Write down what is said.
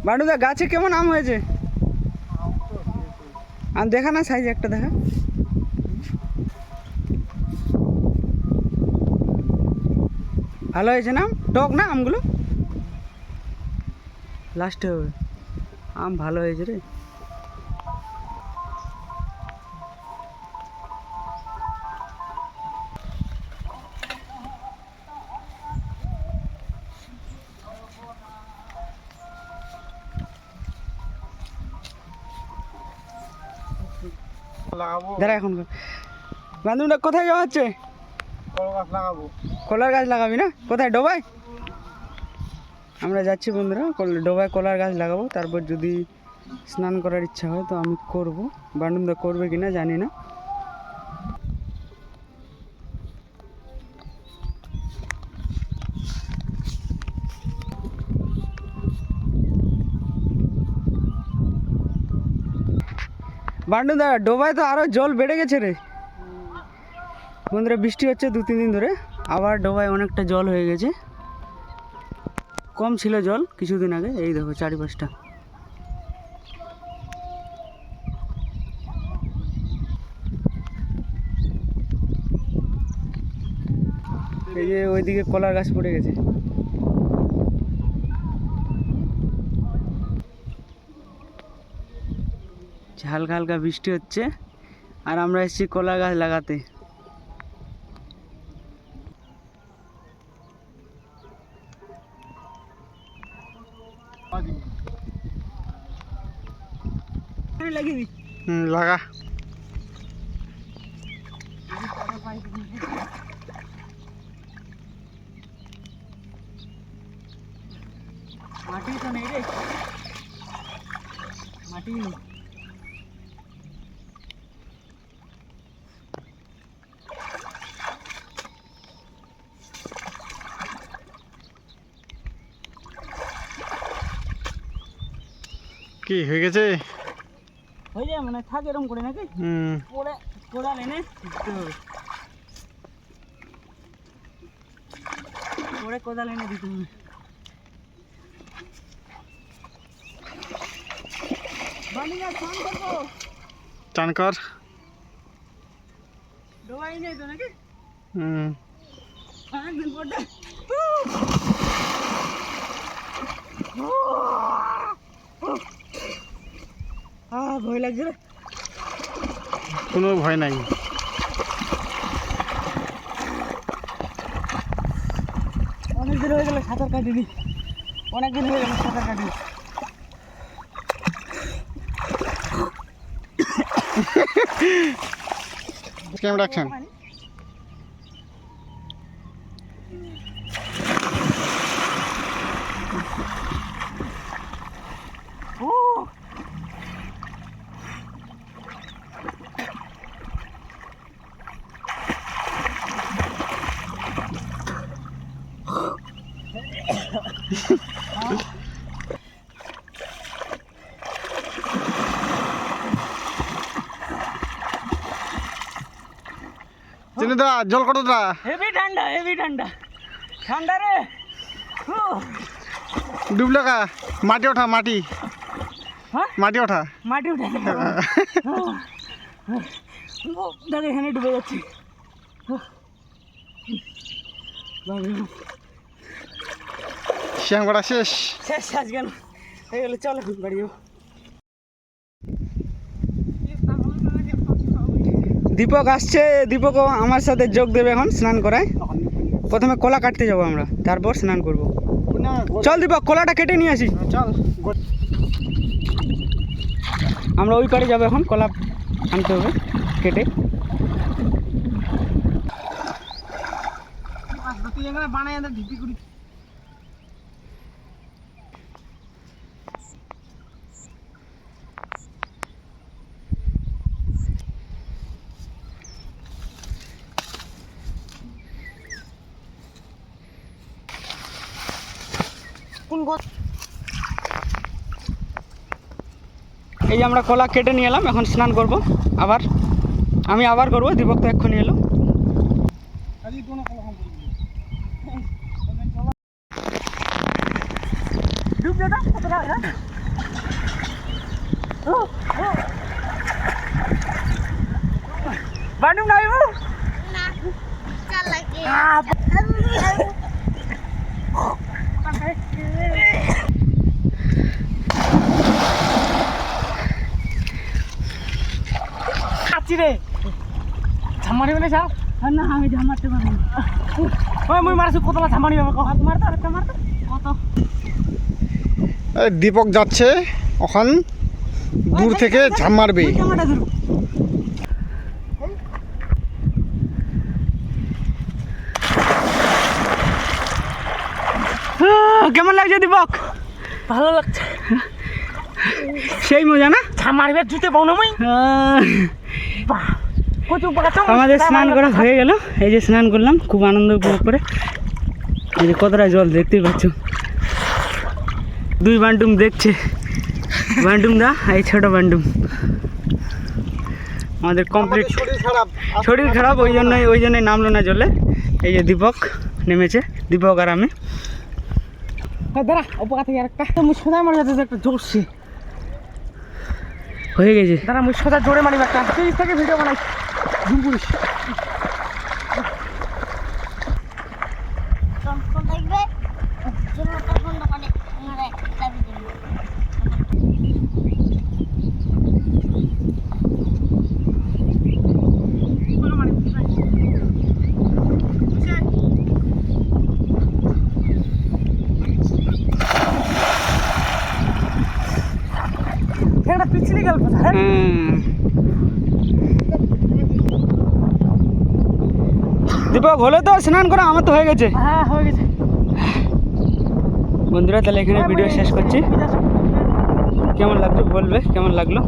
বান্ডুদা গাছে কেমন আম হয়েছে? আম দেখা না, সাইজ একটা দেখা। ভালো হয়েছে না? টক না আমগুলো? লাস্টে হবে। আম ভালো হয়েছে রে। দাঁড়া এখন বান্ধবটা কোথায় যাওয়া হচ্ছে? কলার গাছ লাগাবি না? কোথায়, ডোবায়? আমরা যাচ্ছি বন্ধুরা, ডোবায় কলার গাছ লাগাবো। তারপর যদি স্নান করার ইচ্ছা হয় তো আমি করব। বান্ডুদা করবে কিনা জানি না। বান্ডুদা ডোবায় তো আরো জল বেড়ে গেছে রে বন্ধুরা। বৃষ্টি হচ্ছে 2-3 দিন ধরে, আবার ডোবায় অনেকটা জল হয়ে গেছে। কম ছিল জল কিছুদিন আগে, এই দেখো চারিপাশটা। এই যে ওইদিকে কলার গাছ পড়ে গেছে। হালকা হালকা বৃষ্টি হচ্ছে আর আমরা এসেছি কলা গাছ লাগাতে। লাগা মাটি তো নেই রে, মাটি নেই। কি হয়ে গেছে? হয়ে যায় মানে থাকে এরকম করে নাকি? পরে কোদাল এনে দিতে হবে, পরে কোদাল এনে দিতে হবে। চান কর। ডোবাই নেই তো নাকি? অনেকদিন পরে ভয় লাগছে রে। কোনো ভয় নাই। অনেকদিন হয়ে গেল সাঁতার কাটিনি, অনেকদিন হয়ে গেল সাঁতার কাটিনি। কেমন রাখছেন? চিনিদা জল কতটা? হেভি ঠান্ডা, হেভি ঠান্ডা, ঠান্ডা রে। ডুবলে কা? মাটি ওঠা, মাটি। হ্যাঁ মাটি ওঠা, মাটি উঠে দাদা এখানে ডুবে যাচ্ছি। শ্যাম করা শেষ। শেষ আজকে হয়ে গেল, চলো বাড়ি যাবো। দীপক আসছে, দীপকও আমার সাথে যোগ দেবে এখন স্নান করায়। প্রথমে কলা কাটতে যাবো আমরা, তারপর স্নান করবো। চল দীপক, কলাটা কেটে নিয়ে আসি। চল। আমরা ওই পারে যাবো এখন, কলা আনতে হবে কেটে। এই যে আমরা কলা কেটে নিয়ে এলাম, এখন স্নান করব আবার। আমি আবার করবো, দীপক তো এক্ষুনি এলো। ডুব আছি রে ঝামারি মানে যাও না আমি ঝামারতে পারবো না। ওই মুই মারছি কতলা ঝামারি বাবা কত মারতো আরেকটা মারতো কত এই দীপক যাচ্ছে ওখান দূর থেকে ঝাম মারবে। ওই জামাটা ধরো। কেমন লাগছে দীপক? ভালো লাগছে সেই মজা না? ঝামারি বের জুতে পাও না মুই বাহ কত বাঁচো আমাদের স্নান করা হয়ে গেল। এই যে স্নান করলাম, খুব আনন্দ উপভোগ করে। এই যে কতটা জল দেখতেই পাচ্ছ। দুই বান্টুম দেখছে, বান্টুম দা এই ছোট বান্টুম। আমাদের কমপ্লিট শরীর খারাপ শরীর খারাপ, ওই জন্যই নামলো না জলে। এই যে দীপক নেমেছে, দীপক আর আমি। দাঁড়া উপকা থেকে আরেকটা তো মুই সোজা মারি যাচ্ছে একটা জোরছে হয়ে গেছে। দাঁড়া মুই সোজা জোরে মারি একটা সেই থেকে ভিডিও বানাই জুম করিস দেখবে জেনারেটর বন্ধ করে ওনারে চাবি দেবে একটা পিছলি গেল কোথায় দীপক হলে তো স্নান করা, আমার তো হয়ে গেছে। হ্যাঁ হয়ে গেছে বন্ধুরা তাহলে এখানে ভিডিও শেষ করছি। কেমন লাগলো বলবে, কেমন লাগলো।